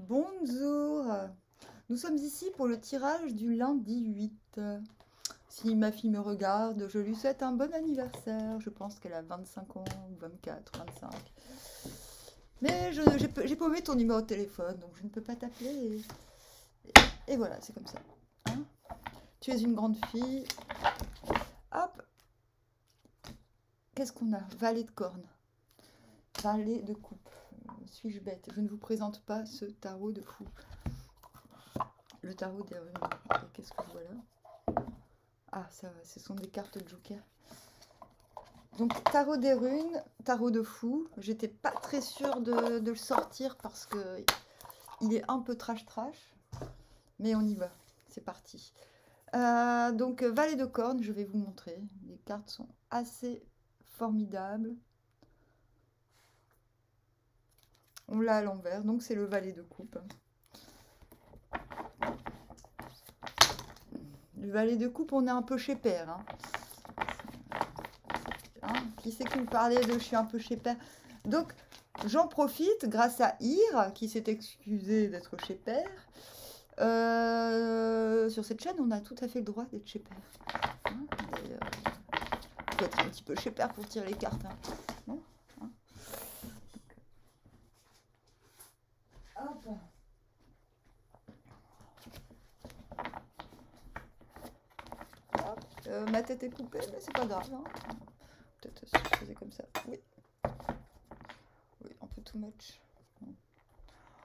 Bonjour, nous sommes ici pour le tirage du lundi 8. Si ma fille me regarde, je lui souhaite un bon anniversaire. Je pense qu'elle a 25 ans, ou 24, 25. Mais j'ai paumé ton numéro de téléphone, donc je ne peux pas t'appeler. Et voilà, c'est comme ça. Hein, tu es une grande fille. Hop. Qu'est-ce qu'on a? Valet de corne. Valet de coupe. Suis-je bête? Je ne vous présente pas ce tarot de fou. Le tarot des runes. Qu'est-ce que je vois là? Ah, ça va, ce sont des cartes de Joker. Donc, tarot des runes, tarot de fou. J'étais pas très sûre de le sortir parce que il est un peu trash. Mais on y va, c'est parti. Donc, valet de corne, je vais vous montrer. Les cartes sont assez formidables. On l'a à l'envers, donc c'est le valet de coupe. Le valet de coupe, on est un peu chez père. Qui c'est qui me parlait de je suis un peu chez père? Donc, j'en profite grâce à Ir, qui s'est excusé d'être chez père. Sur cette chaîne, on a tout à fait le droit d'être chez père. D'ailleurs, il faut être un petit peu chez père pour tirer les cartes. Non, hop. Ma tête est coupée, mais c'est pas grave. Peut-être si je faisais comme ça. Oui. Oui, un peu too much.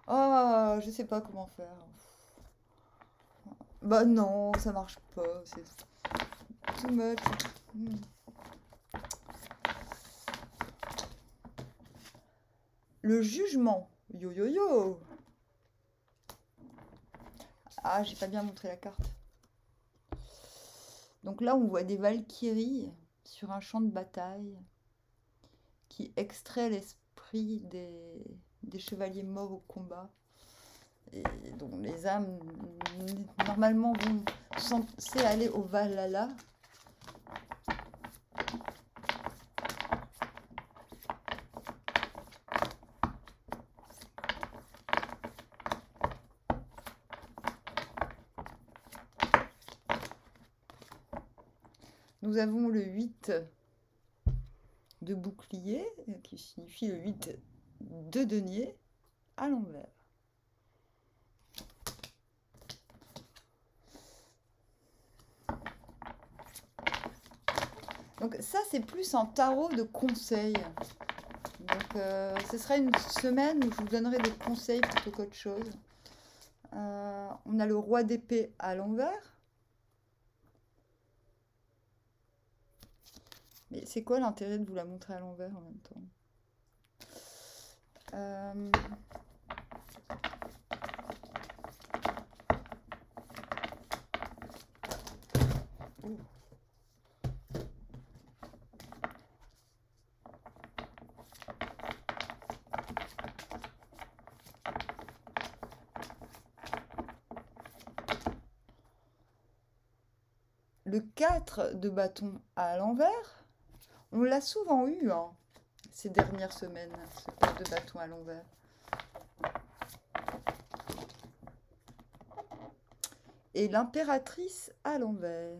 Oh, je sais pas comment faire. Bah non, ça marche pas. C'est too much. Le jugement. Yo yo yo. Ah, j'ai pas bien montré la carte. Donc là, on voit des valkyries sur un champ de bataille qui extrait l'esprit des chevaliers morts au combat. Et dont les âmes, normalement, vont censées aller au Valhalla. Nous avons le 8 de bouclier, qui signifie le 8 de denier, à l'envers. Donc ça, c'est plus un tarot de conseils. Donc ce sera une semaine où je vous donnerai des conseils plutôt qu'autre chose. On a le roi d'épée à l'envers. Mais c'est quoi l'intérêt de vous la montrer à l'envers en même temps? Le 4 de bâton à l'envers, on l'a souvent eu ces dernières semaines, ce 4 de bâton à l'envers. Et l'impératrice à l'envers.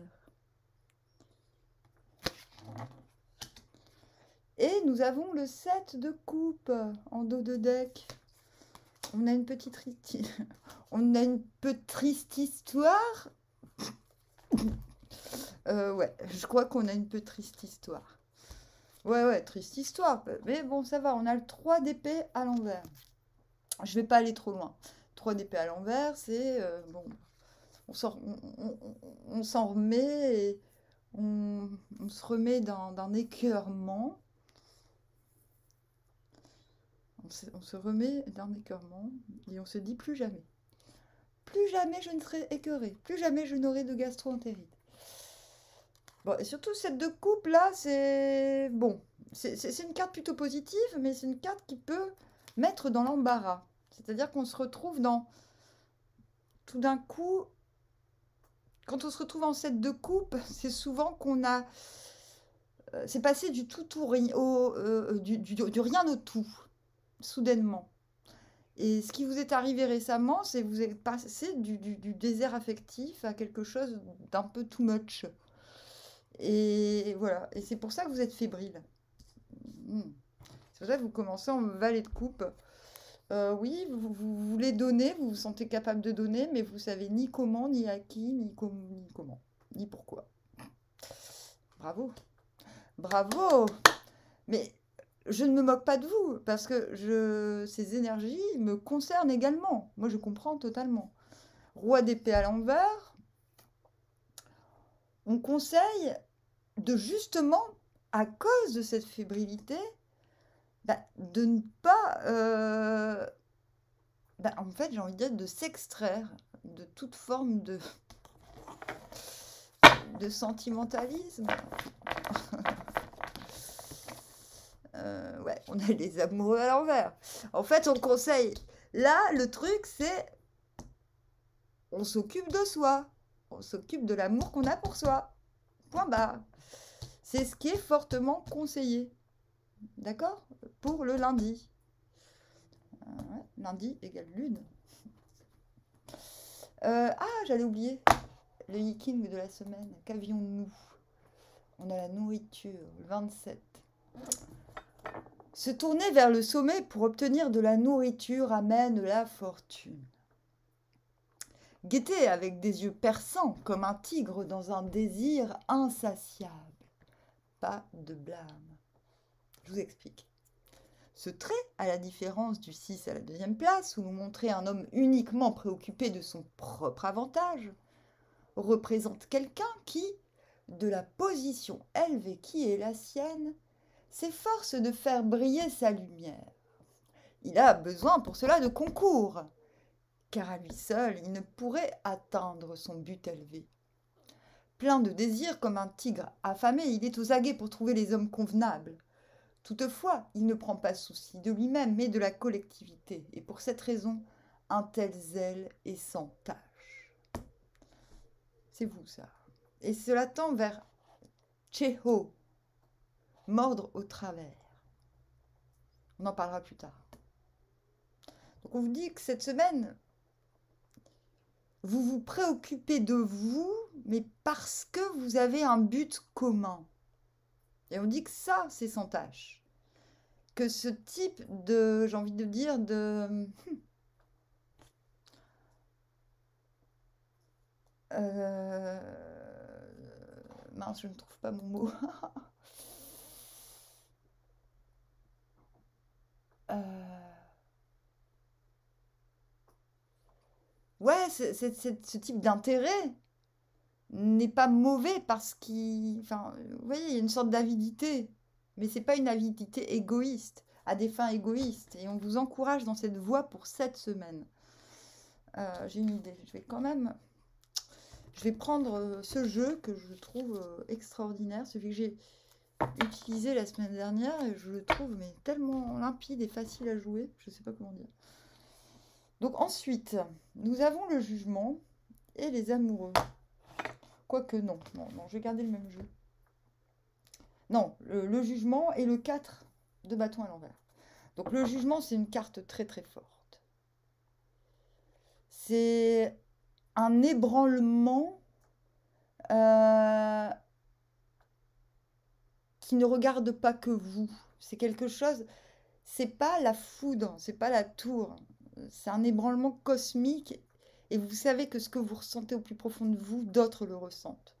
Et nous avons le 7 de coupe en dos de deck. On a une petite triste histoire. Ouais, je crois qu'on a une peu triste histoire. Ouais, triste histoire. Mais bon, ça va, on a le 3 d'épée à l'envers. Je vais pas aller trop loin. 3 d'épée à l'envers, c'est... bon, on s'en remet et on se remet d'un écœurement. On se remet d'un écœurement et on se dit plus jamais. Plus jamais je ne serai écœurée. Plus jamais je n'aurai de gastro-entérite. Bon, et surtout cette de coupe là, c'est... Bon, c'est une carte plutôt positive, mais c'est une carte qui peut mettre dans l'embarras. C'est-à-dire qu'on se retrouve dans... Tout d'un coup, quand on se retrouve en set de coupe, c'est souvent qu'on a... c'est passé du tout au rien, du rien au tout, soudainement. Et ce qui vous est arrivé récemment, c'est que vous êtes passé du désert affectif à quelque chose d'un peu too much. Et voilà. Et c'est pour ça que vous êtes fébrile. C'est pour ça que vous commencez en valet de coupe. Oui, vous voulez donner, vous vous sentez capable de donner, mais vous savez ni comment, ni à qui, ni comment, ni pourquoi. Bravo. Bravo. Mais je ne me moque pas de vous, parce que ces énergies me concernent également. Moi, je comprends totalement. Roi d'épée à l'envers, on conseille de justement, à cause de cette fébrilité, de ne pas... en fait, j'ai envie de dire de s'extraire de toute forme de sentimentalisme. Ouais, on a les amoureux à l'envers. En fait, on conseille. Là, le truc, c'est on s'occupe de soi. On s'occupe de l'amour qu'on a pour soi. Point barre. C'est ce qui est fortement conseillé. D'accord? Pour le lundi. Ouais, lundi égale lune. J'allais oublier. Le yiking de la semaine. Qu'avions-nous? On a la nourriture, le 27. Se tourner vers le sommet pour obtenir de la nourriture amène la fortune. Guetter avec des yeux perçants comme un tigre dans un désir insatiable. Pas de blâme. Je vous explique. Ce trait, à la différence du 6 à la deuxième place, où nous montrait un homme uniquement préoccupé de son propre avantage, représente quelqu'un qui, de la position élevée qui est la sienne, s'efforce de faire briller sa lumière. Il a besoin pour cela de concours, car à lui seul, il ne pourrait atteindre son but élevé. Plein de désirs comme un tigre affamé, il est aux aguets pour trouver les hommes convenables. Toutefois, il ne prend pas souci de lui-même, mais de la collectivité, et pour cette raison, un tel zèle est sans tâche. C'est vous, ça. Et cela tend vers Cheho, mordre au travers. On en parlera plus tard. Donc on vous dit que cette semaine, vous vous préoccupez de vous, mais parce que vous avez un but commun. Et on dit que ça, c'est sans tâche. Que ce type de, j'ai envie de dire, de... mince, je ne trouve pas mon mot. Ouais, ce type d'intérêt n'est pas mauvais parce qu'il... Enfin, vous voyez, il y a une sorte d'avidité. Mais c'est pas une avidité égoïste, à des fins égoïstes. Et on vous encourage dans cette voie pour cette semaine. J'ai une idée. Je vais prendre ce jeu que je trouve extraordinaire, celui que j'ai utilisé la semaine dernière, et je le trouve mais tellement limpide et facile à jouer, je ne sais pas comment dire. Donc ensuite, nous avons le jugement et les amoureux. Quoique non, je vais garder le même jeu. Non, le jugement et le 4 de bâton à l'envers. Donc le jugement, c'est une carte très très forte. C'est un ébranlement qui ne regarde pas que vous. C'est quelque chose, c'est pas la foudre, c'est pas la tour. C'est un ébranlement cosmique et vous savez que ce que vous ressentez au plus profond de vous, d'autres le ressentent.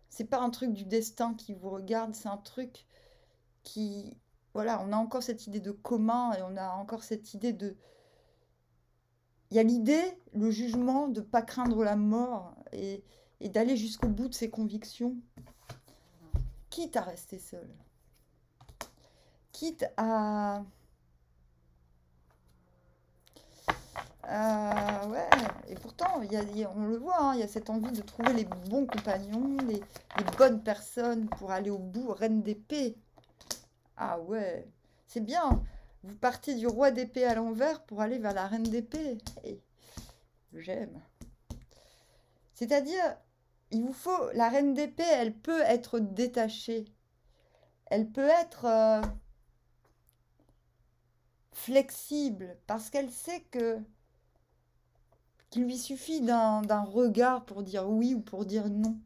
C'est pas un truc du destin qui vous regarde, c'est un truc qui... Voilà, on a encore cette idée de commun et on a encore cette idée de... Il y a l'idée, le jugement, de ne pas craindre la mort et d'aller jusqu'au bout de ses convictions, quitte à rester seul, quitte à... ouais, et pourtant, on le voit, hein, il y a cette envie de trouver les bons compagnons, les bonnes personnes pour aller au bout. Reine d'épée. Ah ouais, c'est bien. Vous partez du roi d'épée à l'envers pour aller vers la reine d'épée. Hey, j'aime. C'est-à-dire, il vous faut... La reine d'épée, elle peut être détachée. Elle peut être flexible, parce qu'elle sait qu'il lui suffit d'un regard pour dire oui ou pour dire non.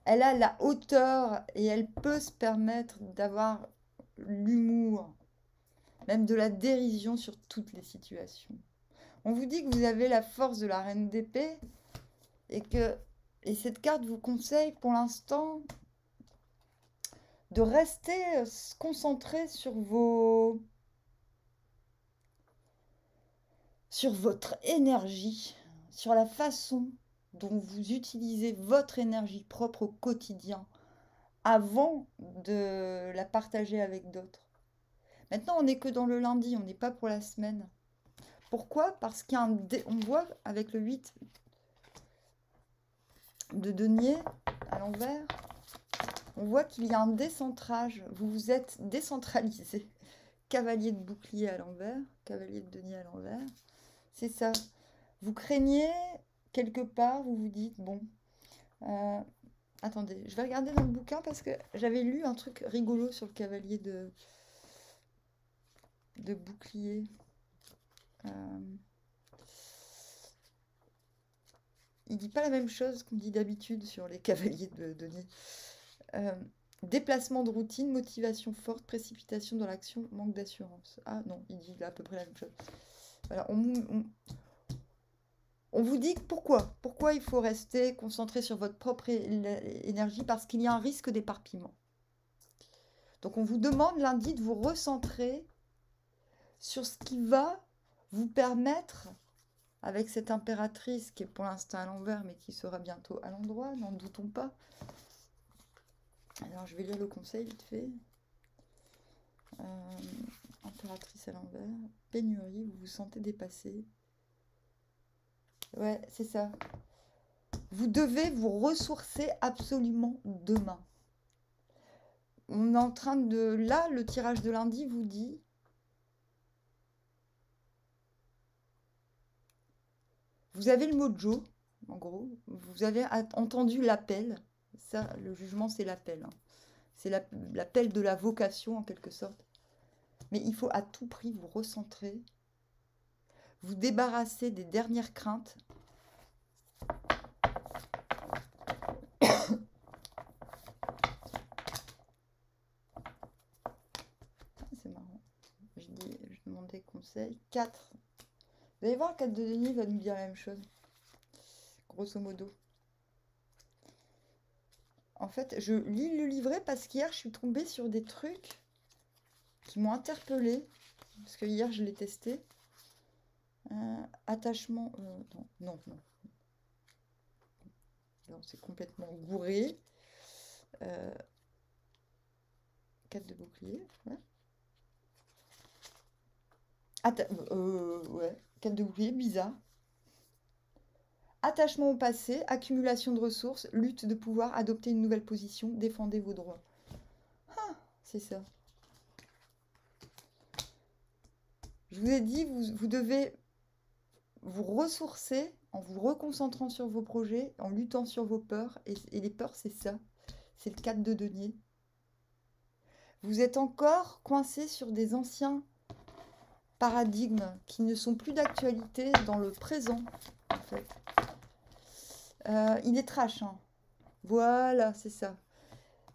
Elle a la hauteur et elle peut se permettre d'avoir l'humour, même de la dérision sur toutes les situations. On vous dit que vous avez la force de la reine d'épée et cette carte vous conseille pour l'instant de rester concentré sur votre énergie, sur la façon dont vous utilisez votre énergie propre au quotidien avant de la partager avec d'autres. Maintenant, on n'est que dans le lundi, on n'est pas pour la semaine. Pourquoi? Parce qu'on voit avec le 8 de denier à l'envers, on voit qu'il y a un décentrage. Vous vous êtes décentralisé. Cavalier de bouclier à l'envers, cavalier de denier à l'envers. C'est ça. Vous craignez quelque part, vous vous dites, bon, attendez, je vais regarder dans le bouquin parce que j'avais lu un truc rigolo sur le cavalier de bouclier. Il dit pas la même chose qu'on dit d'habitude sur les cavaliers de denier. Déplacement de routine, motivation forte, précipitation dans l'action, manque d'assurance. Ah non, il dit à peu près la même chose. Voilà, on vous dit pourquoi il faut rester concentré sur votre propre énergie, parce qu'il y a un risque d'éparpillement. Donc on vous demande lundi de vous recentrer sur ce qui va vous permettre, avec cette impératrice qui est pour l'instant à l'envers mais qui sera bientôt à l'endroit, n'en doutons pas. Alors je vais lire le conseil vite fait. Impératrice à l'envers, pénurie, vous vous sentez dépassé. Ouais, c'est ça. Vous devez vous ressourcer absolument demain. On est en train de... Là, le tirage de lundi vous dit... Vous avez le mojo, en gros. Vous avez entendu l'appel. Ça, le jugement, c'est l'appel. Hein. C'est l'appel de la vocation, en quelque sorte. Mais il faut à tout prix vous recentrer. Vous débarrasser des dernières craintes. C'est marrant. Je demandais conseil. 4. Vous allez voir, le 4 de denier va nous dire la même chose. Grosso modo. En fait, je lis le livret parce qu'hier, je suis tombée sur des trucs qui m'ont interpellée. Parce que hier, je l'ai testé. Attachement... non. Non, c'est complètement gouré. 4 de bouclier. Ouais. Ouais. 4 de bouclier, bizarre. Attachement au passé, accumulation de ressources, lutte de pouvoir, adopter une nouvelle position, défendez vos droits. Ah, c'est ça. Je vous ai dit, vous devez vous ressourcer en vous reconcentrant sur vos projets, en luttant sur vos peurs. Et les peurs, c'est ça. C'est le 4 de denier. Vous êtes encore coincé sur des anciens paradigmes qui ne sont plus d'actualité dans le présent, en fait. Il est trash, hein. Voilà, c'est ça.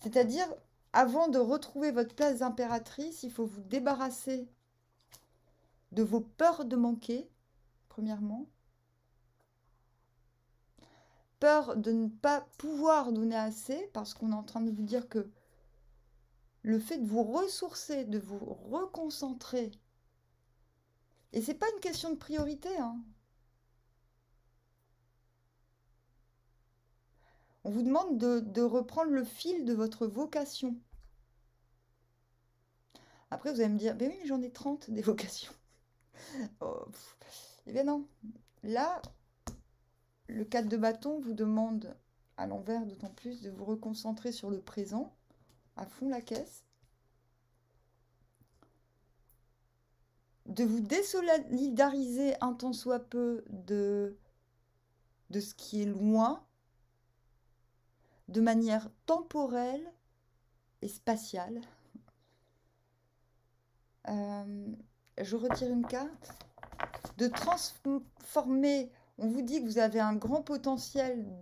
C'est-à-dire, avant de retrouver votre place d'impératrice, il faut vous débarrasser de vos peurs de manquer, premièrement. Peur de ne pas pouvoir donner assez, parce qu'on est en train de vous dire que le fait de vous ressourcer, de vous reconcentrer, et c'est pas une question de priorité, hein. On vous demande de reprendre le fil de votre vocation. Après, vous allez me dire, ben oui, mais j'en ai 30 des vocations. Oh, eh bien non. Là, le 4 de bâton vous demande, à l'envers d'autant plus, de vous reconcentrer sur le présent, à fond la caisse. De vous désolidariser un tant soit peu de ce qui est loin, de manière temporelle et spatiale. Je retire une carte. De transformer, on vous dit que vous avez un grand potentiel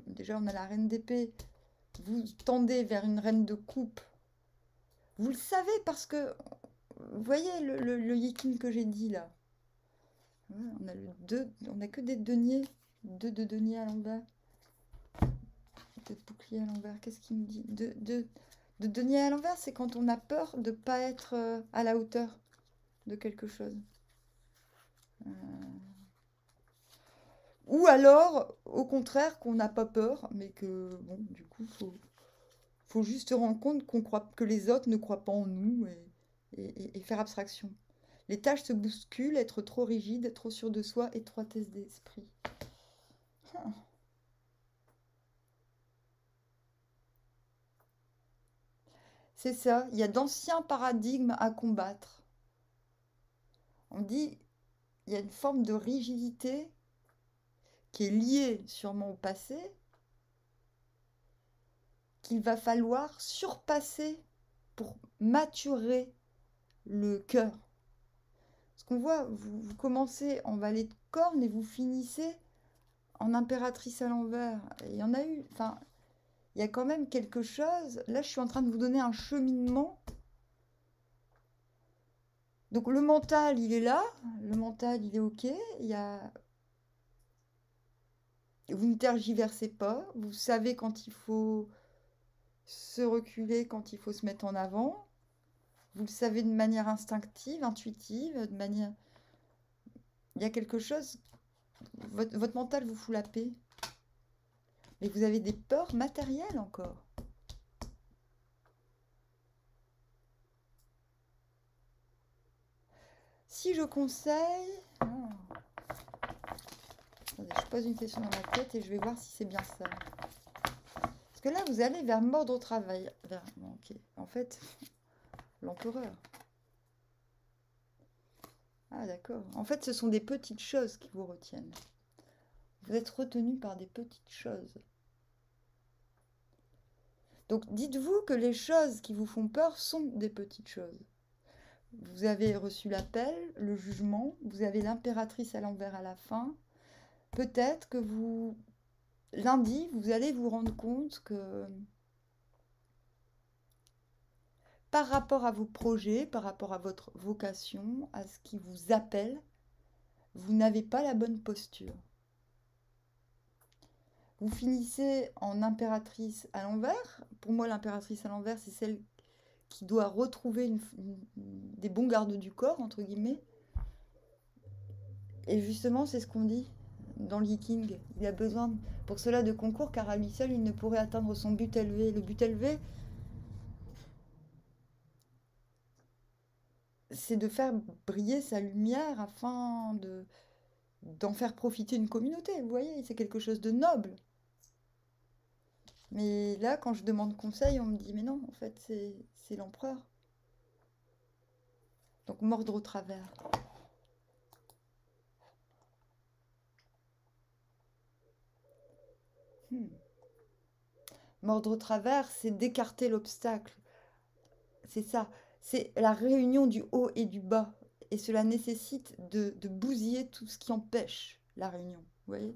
déjà on a la reine d'épée, vous tendez vers une reine de coupe. Vous le savez parce que, vous voyez le yiking que j'ai dit là. Ouais, on a le 2, on a que des deniers. 2 de deniers à l'envers. De bouclier à l'envers, qu'est-ce qu'il me dit de denier à l'envers, c'est quand on a peur de ne pas être à la hauteur de quelque chose. Ou alors, au contraire, qu'on n'a pas peur, mais que, bon, du coup, faut juste se rendre compte que les autres ne croient pas en nous et faire abstraction. Les tâches se bousculent, être trop rigide, trop sûr de soi, étroitesse d'esprit. C'est ça, il y a d'anciens paradigmes à combattre. On dit, il y a une forme de rigidité qui est liée sûrement au passé, qu'il va falloir surpasser pour maturer le cœur. Parce qu'on voit, vous commencez en valet de corne et vous finissez en impératrice à l'envers. Il y en a eu, enfin, il y a quand même quelque chose. Là, je suis en train de vous donner un cheminement. Donc le mental, il est là. Le mental, il est OK. Vous ne tergiversez pas. Vous savez quand il faut se reculer, quand il faut se mettre en avant. Vous le savez de manière instinctive, intuitive, de manière... Il y a quelque chose... Votre mental vous fout la paix. Mais vous avez des peurs matérielles encore. Si je conseille... Oh. Attendez, je pose une question dans ma tête et je vais voir si c'est bien ça. Parce que là, vous allez vers mordre au travail. Ok. En fait, l'empereur. Ah d'accord. En fait, ce sont des petites choses qui vous retiennent. Vous êtes retenu par des petites choses. Donc dites-vous que les choses qui vous font peur sont des petites choses. Vous avez reçu l'appel, le jugement, vous avez l'impératrice à l'envers à la fin. Peut-être que lundi, vous allez vous rendre compte que par rapport à vos projets, par rapport à votre vocation, à ce qui vous appelle, vous n'avez pas la bonne posture. Vous finissez en impératrice à l'envers. Pour moi, l'impératrice à l'envers, c'est celle qui doit retrouver des bons gardes du corps, entre guillemets. Et justement, c'est ce qu'on dit dans le Yiking. Il a besoin, pour cela, de concours, car à lui seul, il ne pourrait atteindre son but élevé. Le but élevé, c'est de faire briller sa lumière afin d'en faire profiter une communauté. Vous voyez, c'est quelque chose de noble. Mais là, quand je demande conseil, on me dit, mais non, en fait, c'est l'empereur. Donc, mordre au travers. Mordre au travers, c'est d'écarter l'obstacle. C'est ça. C'est la réunion du haut et du bas. Et cela nécessite de bousiller tout ce qui empêche la réunion. Vous voyez ?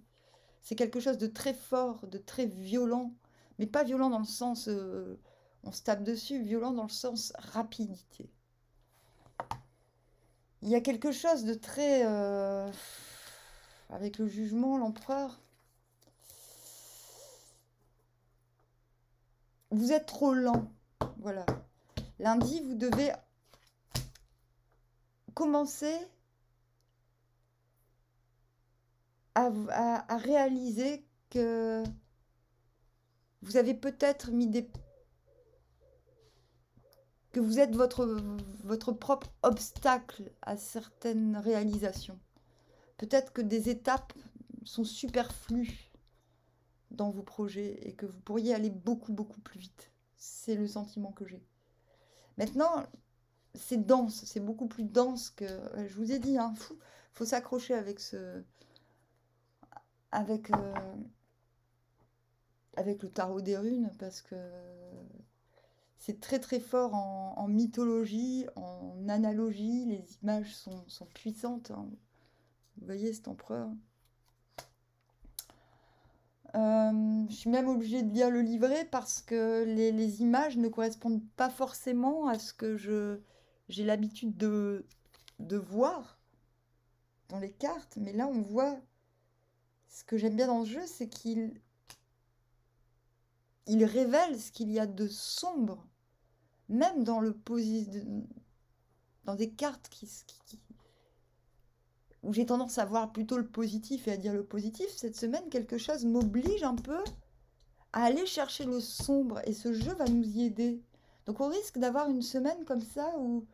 C'est quelque chose de très fort, de très violent. Mais pas violent dans le sens on se tape dessus, violent dans le sens rapidité. Il y a quelque chose de très... avec le jugement, l'empereur. Vous êtes trop lent. Voilà. Lundi, vous devez commencer à réaliser que vous avez peut-être mis que vous êtes votre propre obstacle à certaines réalisations. Peut-être que des étapes sont superflues dans vos projets et que vous pourriez aller beaucoup, beaucoup plus vite. C'est le sentiment que j'ai. Maintenant, c'est dense, c'est beaucoup plus dense que... Je vous ai dit, hein, faut s'accrocher avec avec le tarot des runes, parce que C'est très très fort en mythologie, en analogie. Les images sont puissantes, hein. Vous voyez cet empereur. Je suis même obligée de lire le livret parce que les images ne correspondent pas forcément à ce que j'ai l'habitude de voir dans les cartes. Mais là, on voit, ce que j'aime bien dans ce jeu, c'est qu'il révèle ce qu'il y a de sombre, même dans dans des cartes où j'ai tendance à voir plutôt le positif et à dire le positif. Cette semaine, quelque chose m'oblige un peu à aller chercher le sombre, et ce jeu va nous y aider. Donc on risque d'avoir une semaine comme ça où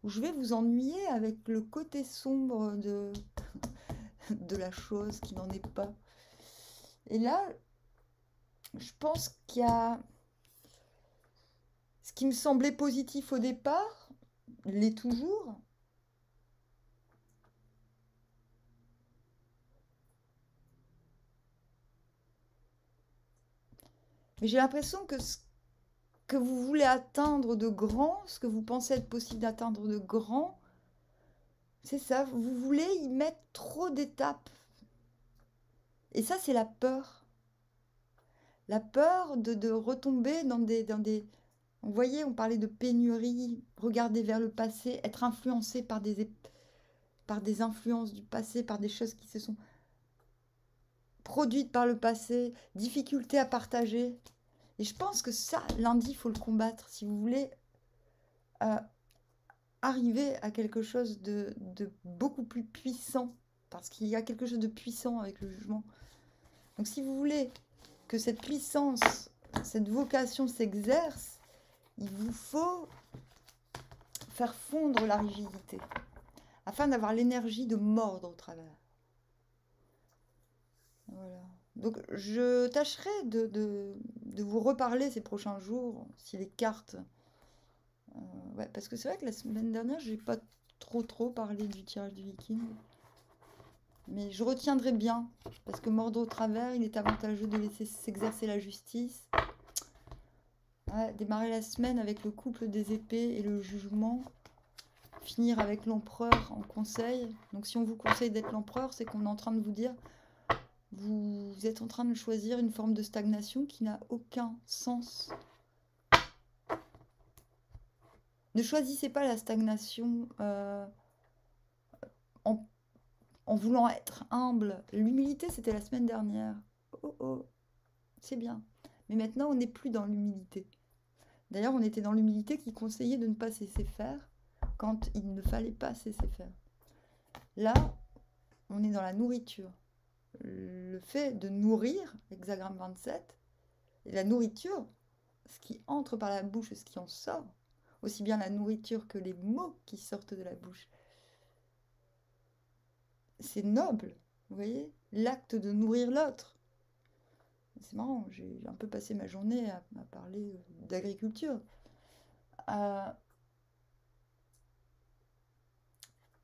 je vais vous ennuyer avec le côté sombre de la chose qui n'en est pas. Et là, je pense qu'il y a ce qui me semblait positif au départ, l'est toujours. Mais j'ai l'impression que ce que vous voulez atteindre de grand, ce que vous pensez être possible d'atteindre de grand, c'est ça, vous voulez y mettre trop d'étapes. Et ça, c'est la peur. La peur de retomber dans des... Vous voyez, on parlait de pénurie, regarder vers le passé, être influencé par des influences du passé, par des choses qui se sont produites par le passé, difficulté à partager. Et je pense que ça, lundi, il faut le combattre. Si vous voulez arriver à quelque chose de beaucoup plus puissant, parce qu'il y a quelque chose de puissant avec le jugement. Donc si vous voulez que cette puissance, cette vocation s'exerce, il vous faut faire fondre la rigidité, afin d'avoir l'énergie de mordre au travers. Voilà. Donc je tâcherai de vous reparler ces prochains jours, si les cartes... ouais, parce que c'est vrai que la semaine dernière, j'ai pas trop parlé du tirage du Viking. Mais je retiendrai bien, parce que mordre au travers, il est avantageux de laisser s'exercer la justice. Ouais, démarrer la semaine avec le couple des épées et le jugement. Finir avec l'empereur en conseil. Donc si on vous conseille d'être l'empereur, c'est qu'on est en train de vous dire, vous êtes en train de choisir une forme de stagnation qui n'a aucun sens. Ne choisissez pas la stagnation en voulant être humble. L'humilité, c'était la semaine dernière. Oh, c'est bien. Mais maintenant, on n'est plus dans l'humilité. D'ailleurs, on était dans l'humilité qui conseillait de ne pas cesser faire quand il ne fallait pas cesser faire. Là, on est dans la nourriture. Le fait de nourrir, hexagramme 27, et la nourriture, ce qui entre par la bouche et ce qui en sort, aussi bien la nourriture que les mots qui sortent de la bouche, c'est noble, vous voyez, l'acte de nourrir l'autre. C'est marrant, j'ai un peu passé ma journée à parler d'agriculture.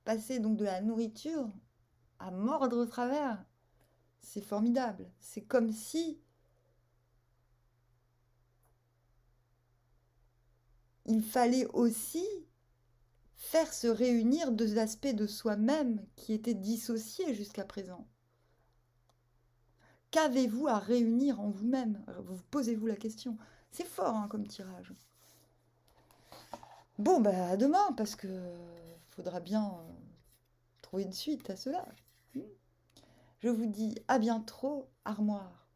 Passer donc de la nourriture à mordre au travers, c'est formidable. C'est comme si il fallait aussi faire se réunir deux aspects de soi-même qui étaient dissociés jusqu'à présent. Qu'avez-vous à réunir en vous-même? Vous posez-vous la question. C'est fort hein, comme tirage. Bon, bah à demain, parce que faudra bien trouver une suite à cela. Je vous dis à bientôt, armoire.